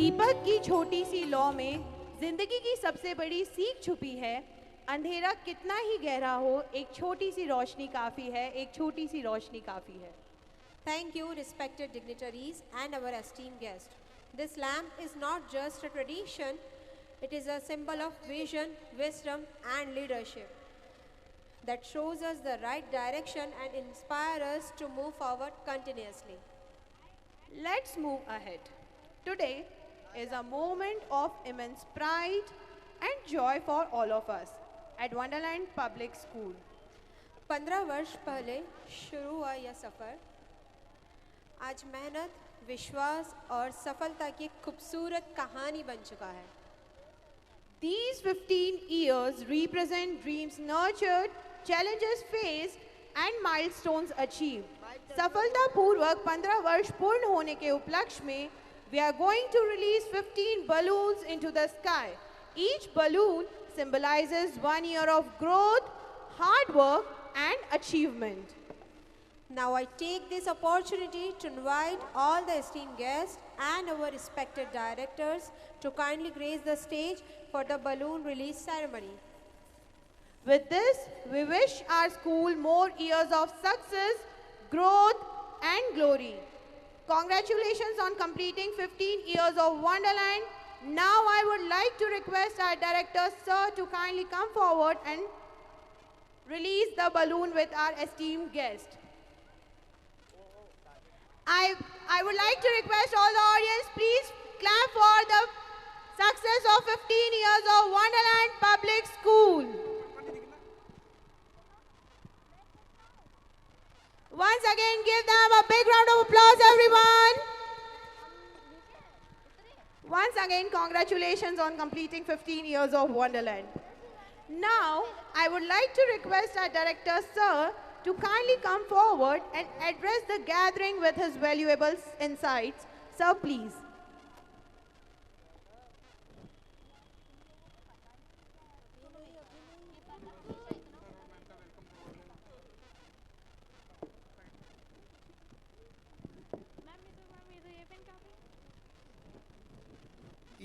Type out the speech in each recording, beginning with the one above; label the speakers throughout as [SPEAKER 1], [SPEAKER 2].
[SPEAKER 1] दीपक की छोटी सी लौ में जिंदगी की सबसे बड़ी सीख छुपी है। अंधेरा कितना ही गहरा हो, एक छोटी सी रोशनी काफी है, एक छोटी सी रोशनी काफी है।
[SPEAKER 2] Thank you, respected dignitaries and our esteemed guest. This lamp is not just a tradition, it is a symbol of vision, wisdom, and leadership that shows us the right direction and inspires us to move forward continuously.
[SPEAKER 1] Let's move ahead. Today is a moment of immense pride and joy for all of us at Wonderland Public School.
[SPEAKER 2] 15 वर्ष पहले शुरू हुआ यह सफ़र आज मेहनत, विश्वास और सफलता की खूबसूरत कहानी बन चुका है।
[SPEAKER 1] These 15 years represent dreams nurtured, challenges faced and milestones achieved. सफलतापूर्वक 15 वर्ष पूर्ण होने के उपलक्ष्य में we are going to release 15 balloons into the sky. Each balloon symbolizes 1 year of growth, hard work and achievement.
[SPEAKER 2] Now I take this opportunity to invite all the esteemed guests and our respected directors to kindly grace the stage for the balloon release ceremony.
[SPEAKER 1] With this, we wish our school more years of success, growth and glory. Congratulations on completing 15 years of Wonderland. Now I would like to request our director, sir, to kindly come forward and release the balloon with our esteemed guest. I would like to request all the audience, please clap for the success of 15 years of Wonderland Public School. Once again, give them a big round of applause, everyone. Once again, congratulations on completing 15 years of Wonderland. Now, I would like to request our director, sir, to kindly come forward and address the gathering with his valuable insights. Sir, please.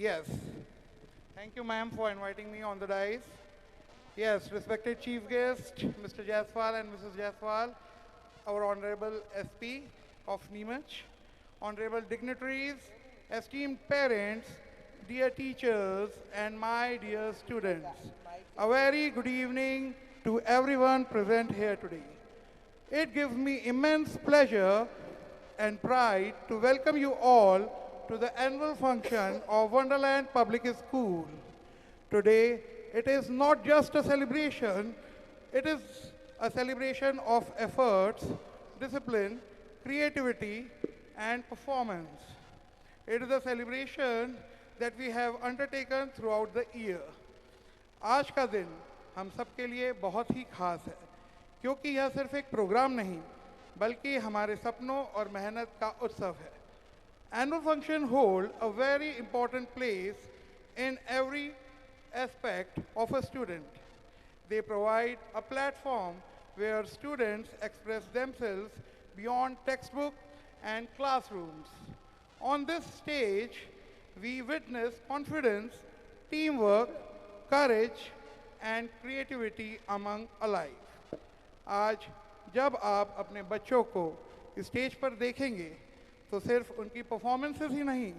[SPEAKER 3] Yes. Thank you, ma'am, for inviting me on the dais. Yes, respected chief guest, Mr. Jaiswal and Mrs. Jaiswal, our honorable SP of Neemach, honorable dignitaries, esteemed parents, dear teachers, and my dear students. A very good evening to everyone present here today. It gives me immense pleasure and pride to welcome you all to the annual function of Wonderland Public School. Today, it is not just a celebration, it is a celebration of efforts, discipline, creativity, and performance. It is a celebration that we have undertaken throughout the year. आज का दिन हम सबके लिए बहुत ही खास है, क्योंकि यह सिर्फ एक प्रोग्राम नहीं, बल्कि हमारे सपनों और मेहनत का उत्सव है. Annual function hold a very important place in every aspect of a student. They provide a platform where students express themselves beyond textbook and classrooms. On this stage, we witness confidence, teamwork, courage, and creativity among alike. आज जब आप अपने बच्चों को stage पर देखेंगे, तो सिर्फ उनकी परफॉर्मेंसेस ही नहीं,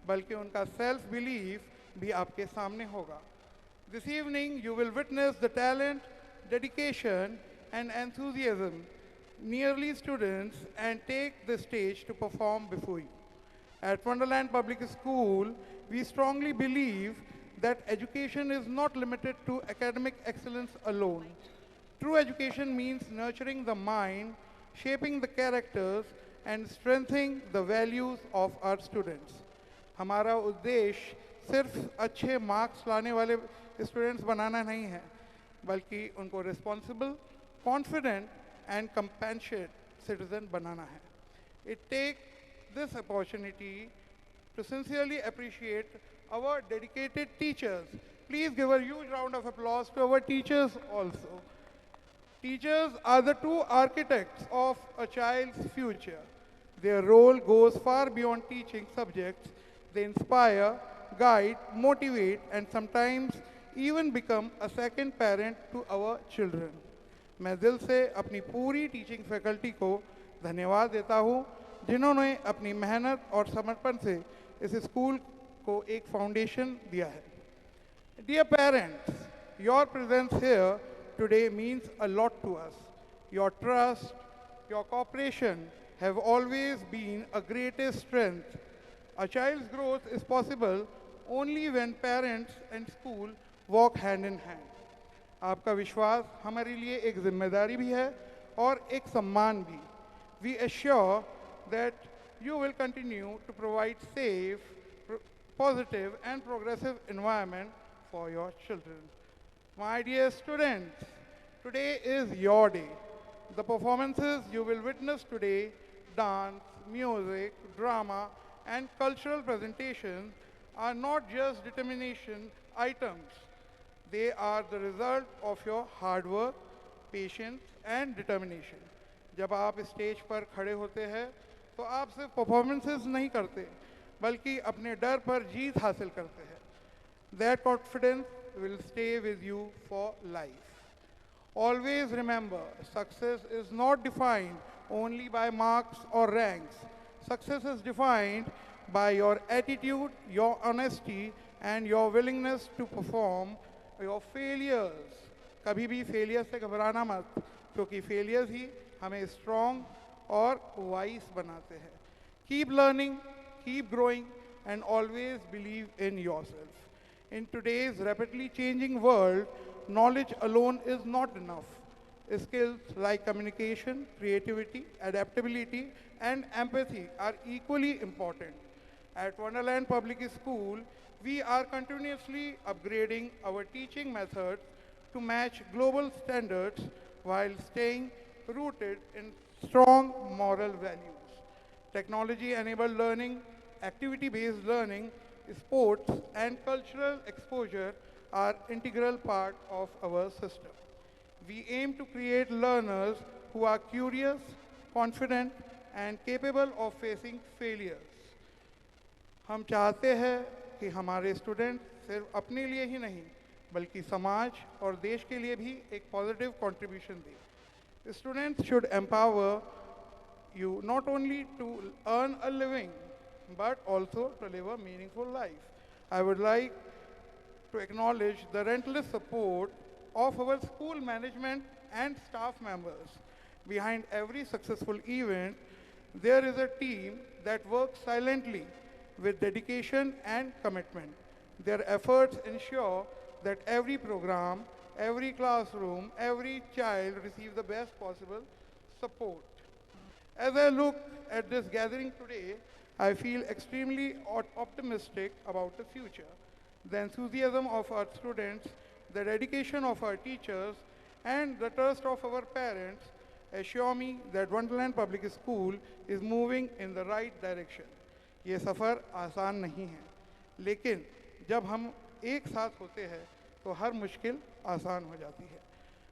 [SPEAKER 3] बल्कि उनका सेल्फ बिलीफ भी आपके सामने होगा. This evening, you will witness the talent, dedication, and enthusiasm nearly students and take the stage to perform before you. At Wonderland Public School, we strongly believe that education is not limited to academic excellence alone. True education means nurturing the mind, shaping the characters, and strengthening the values of our students. हमारा उद्देश्य सिर्फ अच्छे marks लाने वाले students बनाना नहीं है, बल्कि उनको responsible, confident and compassionate citizen बनाना है. It takes this opportunity to sincerely appreciate our dedicated teachers. Please give a huge round of applause to our teachers also. Teachers are the true architects of a child's future. Their role goes far beyond teaching subjects. They inspire, guide, motivate, and sometimes even become a second parent to our children. मैं दिल से अपनी पूरी teaching faculty को धन्यवाद देता हूँ जिन्होंने अपनी मेहनत और समर्पण से इस स्कूल को एक फाउंडेशन दिया है. Dear parents, your presence here today means a lot to us. Your trust, your cooperation have always been a greatest strength. A child's growth is possible only when parents and school walk hand in hand. आपका विश्वास हमारे लिए एक जिम्मेदारी भी है और एक सम्मान भी. We assure that you will continue to provide safe, positive and progressive environment for your children. My dear students, today is your day. The performances you will witness today, dance, music, drama and cultural presentations are not just determination items. They are the result of your hard work, patience and determination. जब आप stage पर खड़े होते हैं तो आप सिर्फ performances नहीं करते बल्कि अपने डर पर जीत हासिल करते हैं. That confidence will stay with you for life. Always remember, success is not defined only by marks or ranks. Success is defined by your attitude, your honesty and your willingness to perform. Your failures, कभी भी failure से घबराना मत क्योंकि failures ही हमें strong और wise बनाते हैं. Keep learning, keep growing and always believe in yourself. In today's rapidly changing world, knowledge alone is not enough. Skills like communication, creativity, adaptability and empathy are equally important. At Wonderland Public School, we are continuously upgrading our teaching methods to match global standards while staying rooted in strong moral values. Technology-enabled learning, activity-based learning, sports and cultural exposure are integral part of our system. We aim to create learners who are curious, confident and capable of facing failures. हम चाहते हैं कि हमारे student सिर्फ अपने लिए ही नहीं बल्कि समाज और देश के लिए भी एक पॉजिटिव कंट्रीब्यूशन दें. Students should empower you not only to earn a living but also to live a meaningful life. I would like to acknowledge the relentless support of our school management and staff members. Behind every successful event, there is a team that works silently with dedication and commitment. Their efforts ensure that every program, every classroom, every child receives the best possible support. As I look at this gathering today, I feel extremely optimistic about the future. The enthusiasm of our students, the dedication of our teachers, and the trust of our parents assure me that Wonderland Public School is moving in the right direction. ये सफ़र आसान नहीं है, लेकिन जब हम एक साथ होते हैं तो हर मुश्किल आसान हो जाती है.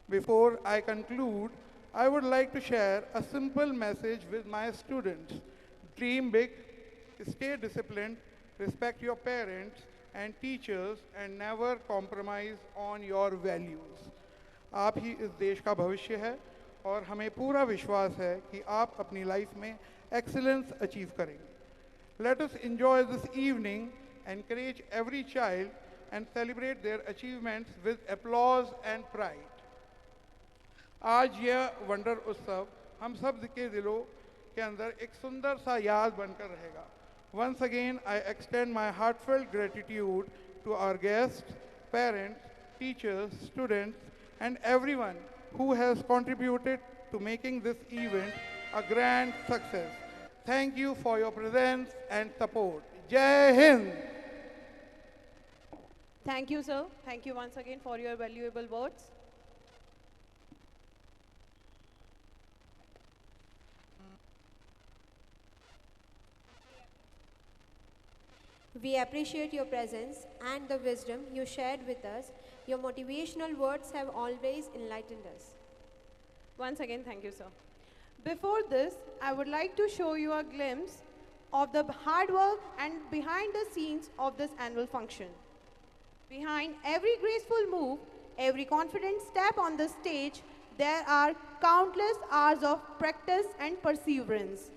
[SPEAKER 3] Before I conclude, I would like to share a simple message with my students. Dream big, stay disciplined, respect your parents and teachers and never compromise on your values. आप ही इस देश का भविष्य है और हमें पूरा विश्वास है कि आप अपनी लाइफ में excellence अचीव करेंगे. Let us enjoy this evening, encourage every child and celebrate their achievements with applause and pride. आज यह वंडर उत्सव हम सब के दिलों के अंदर एक सुंदर सा याद बनकर रहेगा. Once again, I extend my heartfelt gratitude to our guests, parents, teachers, students, and everyone who has contributed to making this event a grand success. Thank you for your presence and support. Jai Hind!
[SPEAKER 1] Thank you, sir. Thank you once again for your valuable words.
[SPEAKER 2] We appreciate your presence and the wisdom you shared with us. Your motivational words have always enlightened us.
[SPEAKER 1] Once again, thank you, sir. Before this, I would like to show you a glimpse of the hard work and behind the scenes of this annual function. Behind every graceful move, every confident step on the stage, there are countless hours of practice and perseverance.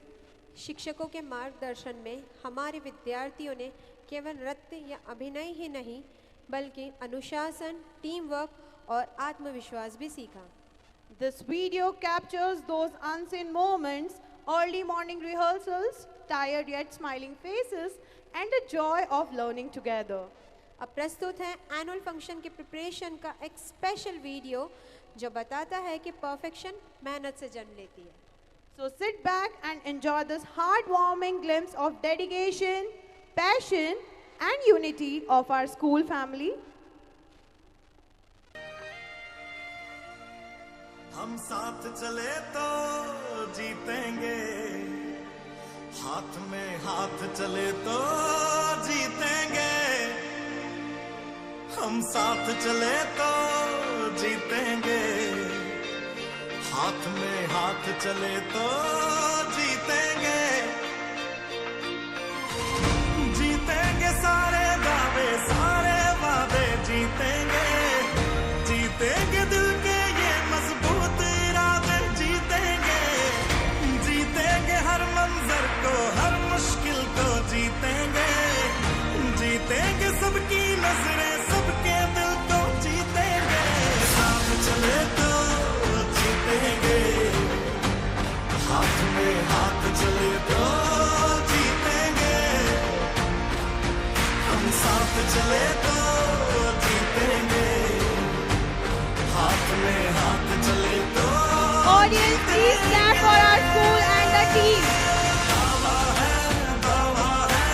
[SPEAKER 2] शिक्षकों के मार्गदर्शन में हमारे विद्यार्थियों ने केवल नृत्य या अभिनय ही नहीं बल्कि अनुशासन, टीम वर्क और आत्मविश्वास भी सीखा।
[SPEAKER 1] This video captures those unseen moments, early morning rehearsals, tired yet smiling faces, and the joy of learning together.
[SPEAKER 2] अब प्रस्तुत है एनुअल फंक्शन के प्रिपरेशन का एक स्पेशल वीडियो जो बताता है कि परफेक्शन मेहनत से जन्म लेती है।
[SPEAKER 1] So sit back and enjoy this heartwarming glimpse of dedication, passion, and unity of our school family.
[SPEAKER 4] हम साथ चले तो जीतेंगे, हाथ में हाथ चले तो जीतेंगे। हम साथ चले तो जीतेंगे, हाथ में हाथ चले तो जीतेंगे। जीतेंगे सारे दावे सारे वादे जीतेंगे, जीतेंगे दिल के ये मजबूत इरादे जीतेंगे। जीतेंगे हर मंजर को हर मुश्किल को जीतेंगे, जीतेंगे सबकी नजरें सबके दिल को जीतेंगे। साथ चले तो जीतेंगे, हाथ में हाथ चले तो जीतेंगे। हम साथ चले तो जीतेंगे, हाथ में हाथ चले तो
[SPEAKER 1] Audience, please clap for our school and the team.
[SPEAKER 4] दावा है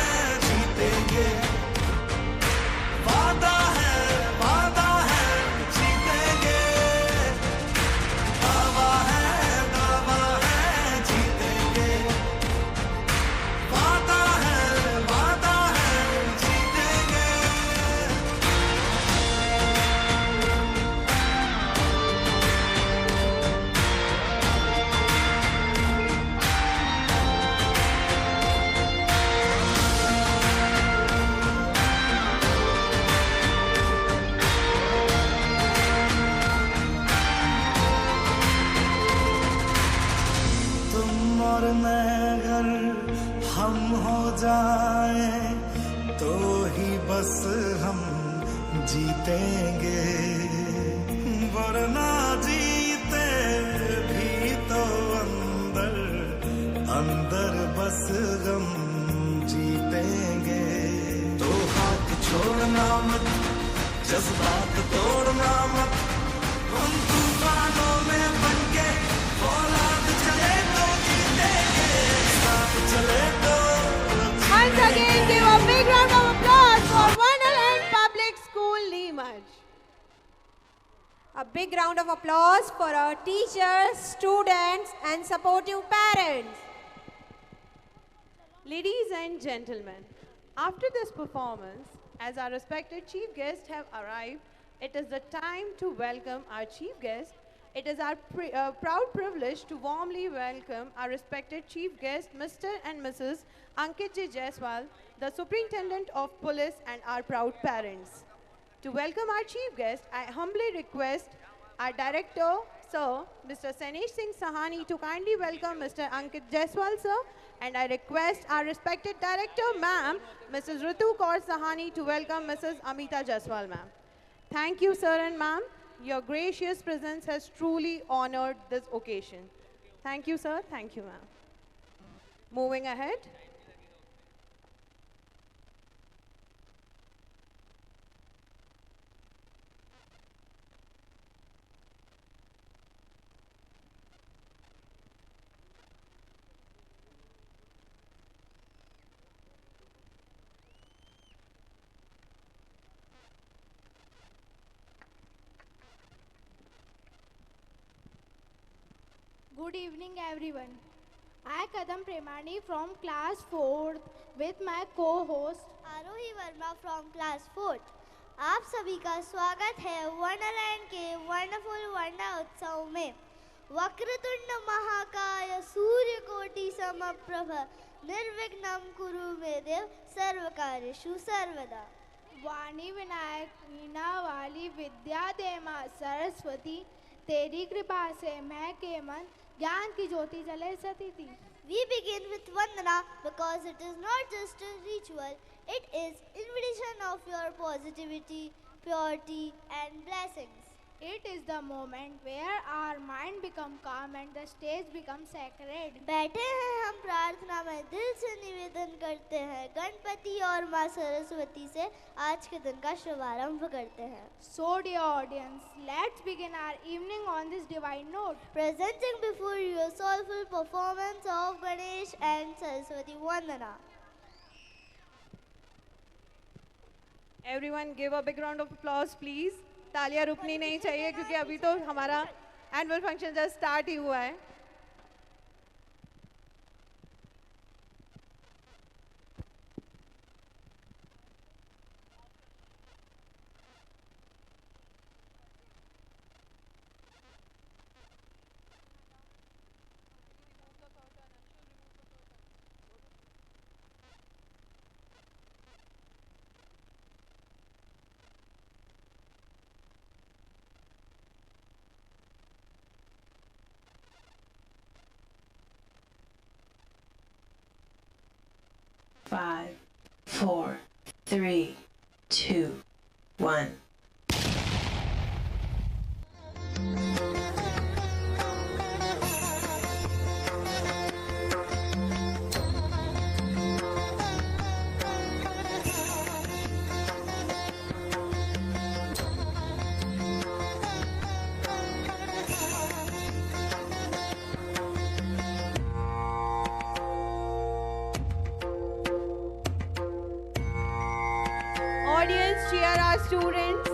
[SPEAKER 4] जीतेंगे, वादा है जीतेंगे। दावा है जीतेंगे, वादा है जीतेंगे। तुम और मैं अगर हम हो जाए तो ही बस हम जीतेंगे, वरना जीते भी तो अंदर अंदर बस गम जीतेंगे। तो हाथ छोड़ना मत, जज्बात तोड़ना मत, हम तूफानों में बनके औलाद चले तो जीतेंगे। साथ चले तो
[SPEAKER 1] Once again, give a big round of applause for Wonderland Public School, Neemuch.
[SPEAKER 2] A big round of applause for our teachers, students, and supportive parents.
[SPEAKER 1] Ladies and gentlemen, after this performance, as our respected chief guests have arrived, it is the time to welcome our chief guest. It is our proud privilege to warmly welcome our respected chief guest, Mr. and Mrs. Ankit J. Jaiswal, the Superintendent of Police and our proud parents. To welcome our chief guest, I humbly request our director, Sir, Mr. Sanesh Singh Sahani, to kindly welcome Mr. Ankit Jaiswal, sir. And I request our respected director, ma'am, Mrs. Ritu Kaur Sahani, to welcome Mrs. Amita Jaiswal, ma'am. Thank you, sir and ma'am. Your gracious presence has truly honored this occasion. Thank you, sir. Thank you, ma'am. Moving ahead.
[SPEAKER 5] Good evening everyone. I Kadam Premani from class 4th with my co-host
[SPEAKER 6] Aarohi Verma from class 4th। आप सभी का स्वागत है Wonderland के wonderful wonder उत्सव में। वक्रतुंड महाकाय सूर्यकोटि समप्रभ निर्विघ्नं कुरु मे देव सर्वकार्येषु सर्वदा।
[SPEAKER 5] वाणी विनायक वीणा वाली विद्या दे माँ सरस्वती, तेरी कृपा से मैं के मन ज्ञान की ज्योति जले सती थी।
[SPEAKER 6] We begin with Vandana because it is not just a ritual, it is invitation of your positivity, purity and blessings.
[SPEAKER 5] It is the moment where our mind become calm and the stage becomes sacred.
[SPEAKER 6] बैठे हैं हम प्रार्थना में दिल से निवेदन करते हैं, गणपति और माँ सरस्वती से आज के दिन का शुभारंभ करते हैं।
[SPEAKER 5] So dear audience, let's begin our evening on this divine note.
[SPEAKER 6] Presenting before you a soulful performance of Ganesh and Saraswati Vandana.
[SPEAKER 1] Everyone give a big round of applause please. तालियां रुकनी नहीं चाहिए क्योंकि अभी तो हमारा एनुअल फंक्शन जस्ट स्टार्ट ही हुआ है।
[SPEAKER 7] Five, 4, 3, 2, 1.
[SPEAKER 1] Audience, cheer our students.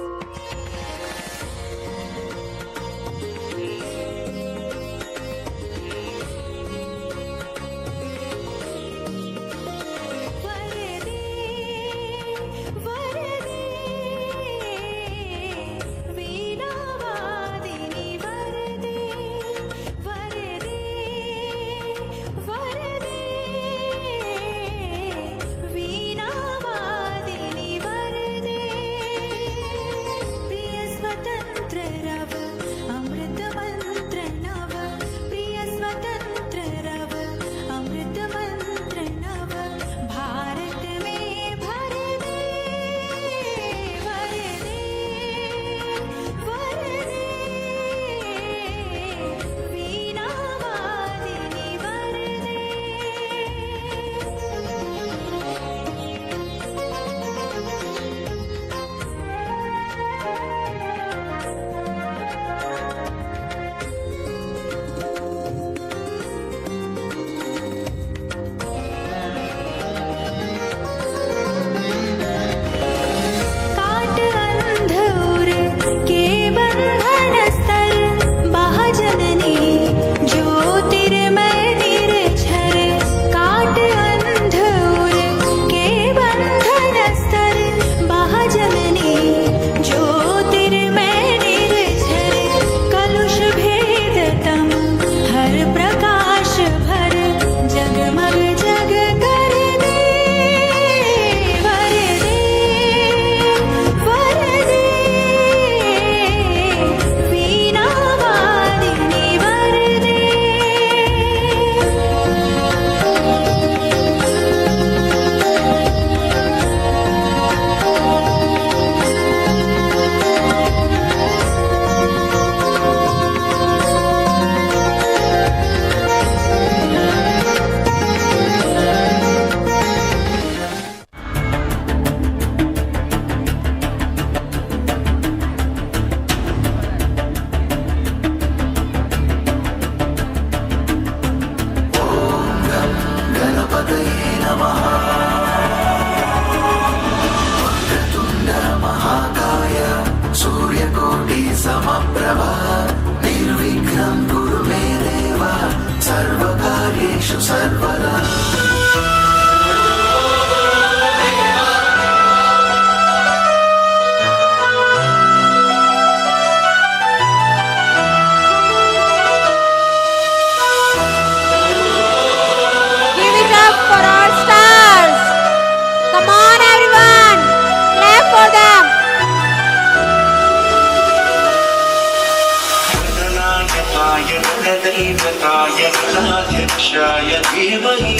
[SPEAKER 4] कल्पाक्षाय धीमहि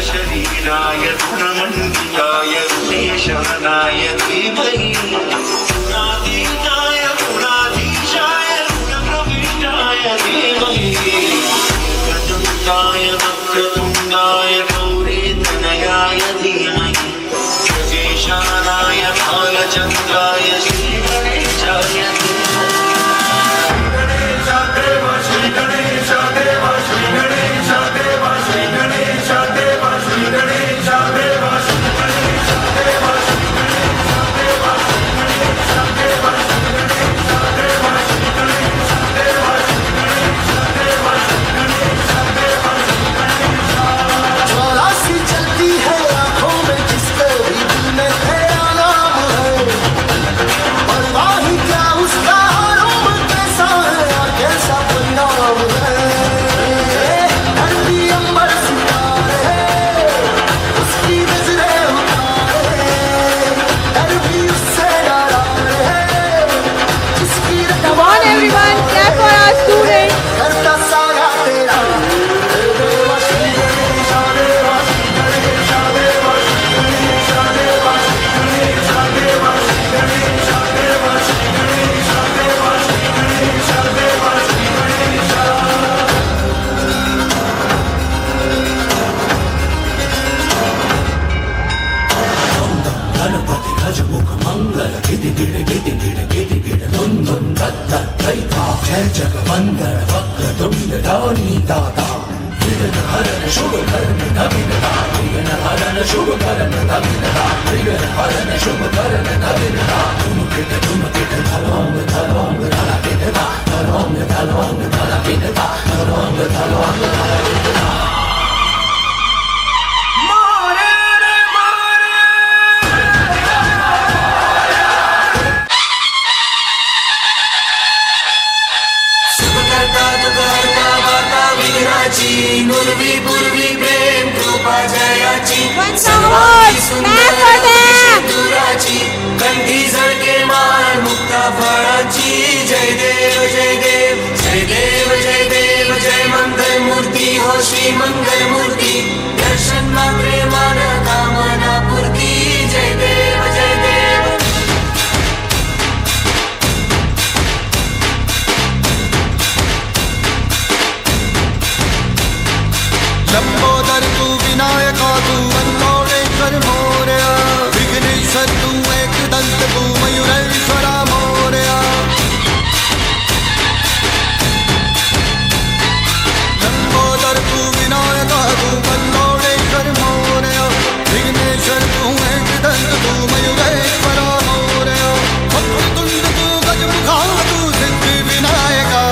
[SPEAKER 4] शरीराय गुणमण्डिताय शेषवनाय धीमहि गुणातीताय गुणाधीशाय गुणप्रविष्टाय धीमहि वक्रतुण्डाय वक्रतुण्डाय गौरीतनयाय धीमहि गजेशानाय भालचन्द्राय श्रीगणेशाय
[SPEAKER 8] जय जगवंदन वक्रतुंड धौनी दाता विघ्न हरण शुभ कर्म नवीनता विघ्न हरण शुभ कर्म नवीनता विघ्न हरण शुभ कर्म नवीनता धुमकिट धलोंग धलोंग धला किनता धलोंग धलोंग धला किनता धलोंग धलोंग धला किनता
[SPEAKER 4] पूर्वी पूर्वी प्रेम कृपा जयाची दुराची कंठी झळके माळ मुक्ता फळाची जय देव जय देव जय देव जय देव जय मंगल मूर्ती हो श्री मंगल मूर्ती दर्शन मात्रे मान कामना पूर्ती जय देव जय देव
[SPEAKER 9] लंबोदर तू विनायका तू वल्लोडेश्वर मोरया विघ्नेश्वर तू एकदंत तू मयूरेश्वरा मोरया लंबोदर तू विनायका तू वल्लोडेश्वर मोरया विघ्नेश्वर तू एकदंत तू मयूरेश्वरा मोरया वक्रतुंड तू गजमुखा तू सिद्धि विनायका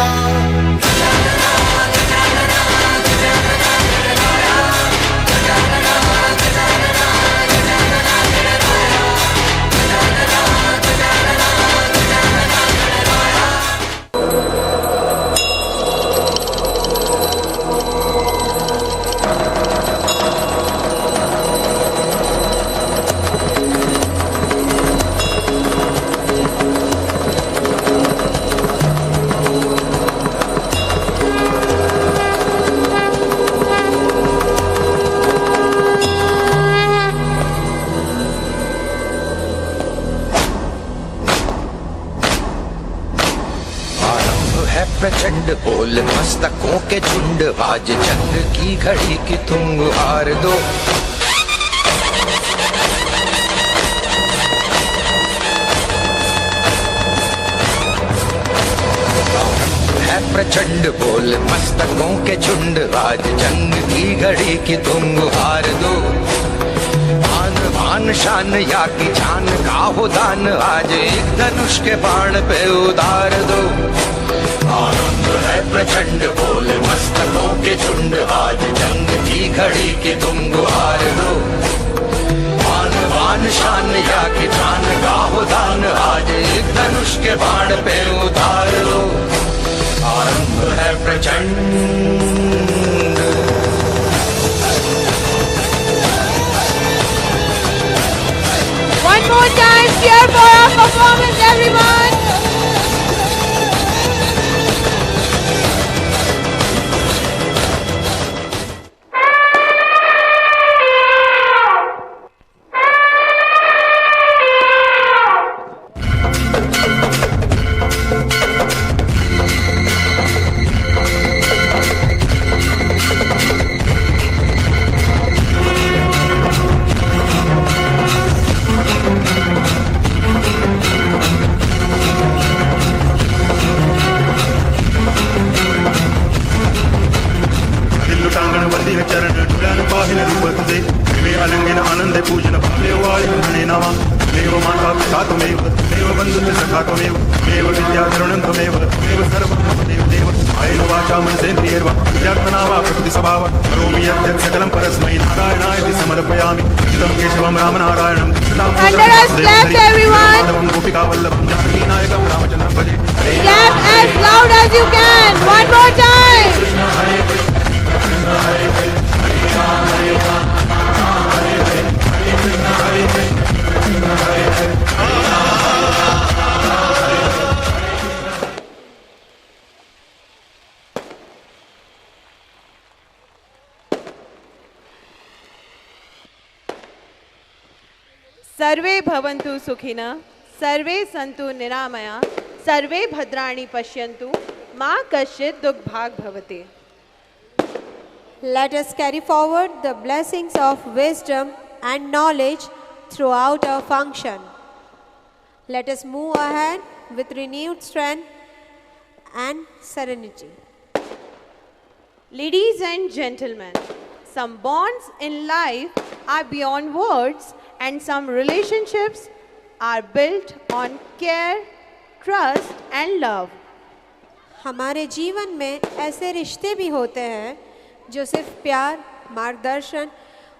[SPEAKER 10] प्रचंड बोल मस्तकों के झुंड आज जंग की घड़ी की तुम हार दो है प्रचंड बोल मस्तकों के झुंड आज जंग की घड़ी की तुम हार दो आन बान शान या की जान का हो दान आज एक धनुष के बाण पे उतार दो आनंद है प्रचंड बोल मस्तकों के झुंड आज जंग की घड़ी की तुम गुहार दो आन बान शान या की जान का हो दान आज एक धनुष के बाण पे उतार दो आरंभ है प्रचंड
[SPEAKER 1] One more time, cheer for our performance, everyone.
[SPEAKER 11] पितामहः त्वमेव माता पिता त्वमेव त्वमेव बन्धुः सखा त्वमेव त्वमेव विद्याधरणं त्वमेव त्वमेव सर्वं त्वमेव देव कायेन वाचा मनसेन्द्रियैर्वा विद्यार्थना वा प्रकृतिस्वभावः करोमि यद्यत् सकलं परस्मै नारायणाय समर्पयामि तं केशवं रामनारायणं माधवं गोपिकावल्लभं जानकीनायकं रामचन्द्रं भजे
[SPEAKER 1] Clap as loud as you can. One more time. सर्वे भवन्तु सुखिनः सर्वे सन्तु निरामया सर्वे भद्राणि पश्यन्तु मा कश्चित् दुःखभाग् भवते.
[SPEAKER 2] Let us carry forward the blessings of wisdom and knowledge throughout our function. Let us move ahead with renewed strength and serenity.
[SPEAKER 1] Ladies and gentlemen, some bonds in life are beyond words and some relationships are built on care, trust and love.
[SPEAKER 2] हमारे जीवन में ऐसे रिश्ते भी होते हैं जो सिर्फ प्यार, मार्गदर्शन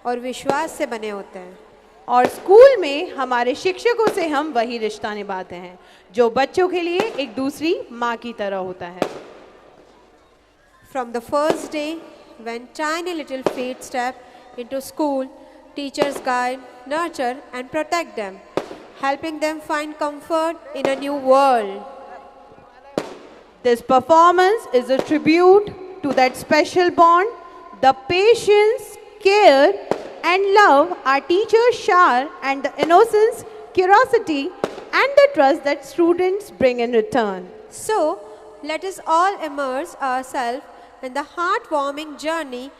[SPEAKER 2] और विश्वास से बने होते हैं.
[SPEAKER 1] और स्कूल में हमारे शिक्षकों से हम वही रिश्ता निभाते हैं जो बच्चों के लिए एक दूसरी माँ की तरह होता है.
[SPEAKER 2] From the first day when tiny little feet step into school, teachers guide, nurture and protect them, helping them find comfort in a new world.
[SPEAKER 1] This performance is a tribute to that special bond, the patience, care and love our teachers shower and the innocence, curiosity and the trust that students bring in return.
[SPEAKER 2] So, let us all immerse ourselves in the heartwarming journey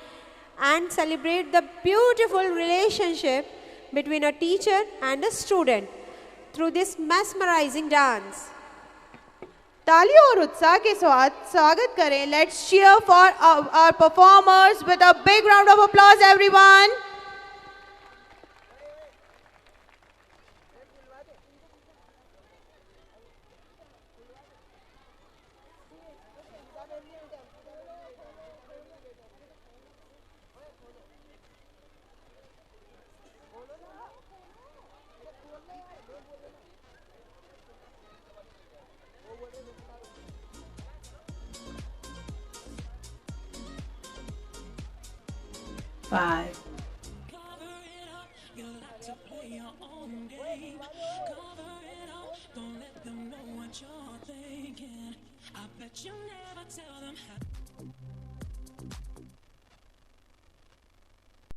[SPEAKER 2] and celebrate the beautiful relationship between a teacher and a student through this mesmerizing dance.
[SPEAKER 1] तालियों और उत्साह के साथ स्वागत करें. Let's cheer for our performers with a big round of applause, everyone.
[SPEAKER 7] Five,
[SPEAKER 4] Don't let them know what you're thinking. I bet you never tell them how.